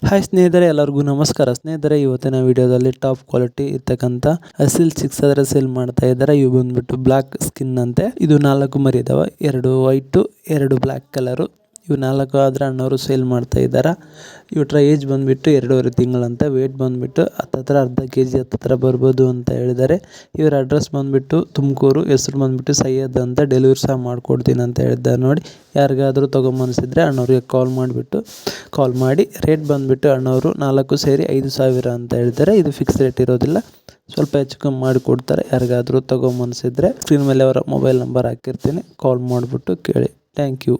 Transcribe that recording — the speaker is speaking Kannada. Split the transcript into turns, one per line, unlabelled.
ಹಾಯ್ ಸ್ನೇಹಿತರೆ, ಎಲ್ಲರಿಗೂ ನಮಸ್ಕಾರ. ಸ್ನೇಹಿತರೆ, ಇವತ್ತಿನ ವಿಡಿಯೋದಲ್ಲಿ ಟಾಪ್ ಕ್ವಾಲಿಟಿ ಇರ್ತಕ್ಕಂಥ ಅಸಿಲ್ 6 ಅದರ ಸೇಲ್ ಮಾಡ್ತಾ ಇದ್ದಾರೆ. ಇವು ಬಂದ್ಬಿಟ್ಟು ಬ್ಲಾಕ್ ಸ್ಕಿನ್ ಅಂತೆ. ಇದು 4 ಮರಿ ಇದಾವೆ, 2 ವೈಟು 2 ಬ್ಲಾಕ್ ಕಲರು. ಇವು 4 ಆದ್ರೆ ಅಣ್ಣವರು ಸೇಲ್ ಮಾಡ್ತಾ ಇದ್ದಾರೆ. ಇವಟ್ರ ಏಜ್ ಬಂದ್ಬಿಟ್ಟು 2.5 ತಿಂಗಳಂತೆ. ವೇಟ್ ಬಂದ್ಬಿಟ್ಟು ಹತ್ತತ್ರ ಅರ್ಧ kg ಹತ್ತತ್ರ ಬರ್ಬೋದು ಅಂತ ಹೇಳಿದ್ದಾರೆ. ಇವರ ಅಡ್ರೆಸ್ ಬಂದ್ಬಿಟ್ಟು ತುಮಕೂರು, ಹೆಸರು ಬಂದ್ಬಿಟ್ಟು ಸೈಯದ್ ಅಂತ. ಡೆಲಿವರಿ ಸಹ ಮಾಡ್ಕೊಡ್ತೀನಿ ಅಂತ ಹೇಳಿದ್ದಾರೆ. ನೋಡಿ, ಯಾರಿಗಾದರೂ ತೊಗೊಂಬನಿಸಿದ್ರೆ ಅಣ್ಣವ್ರಿಗೆ ಕಾಲ್ ಮಾಡಿ. ರೇಟ್ ಬಂದ್ಬಿಟ್ಟು ಅಣ್ಣವರು 4 ಸೇರಿ 5,000 ಅಂತ ಹೇಳ್ತಾರೆ. ಇದು ಫಿಕ್ಸ್ ರೇಟ್ ಇರೋದಿಲ್ಲ, ಸ್ವಲ್ಪ ಹೆಚ್ಚು ಕಮ್ಮಿ ಮಾಡಿ ಕೊಡ್ತಾರೆ. ಯಾರಿಗಾದರೂ ತೊಗೊಂಬನಿಸಿದ್ರೆ ಸ್ಕ್ರೀನ್ ಮೇಲೆ ಅವರ ಮೊಬೈಲ್ ನಂಬರ್ ಹಾಕಿರ್ತೀನಿ, ಕಾಲ್ ಮಾಡಿಬಿಟ್ಟು ಕೇಳಿ. Thank you.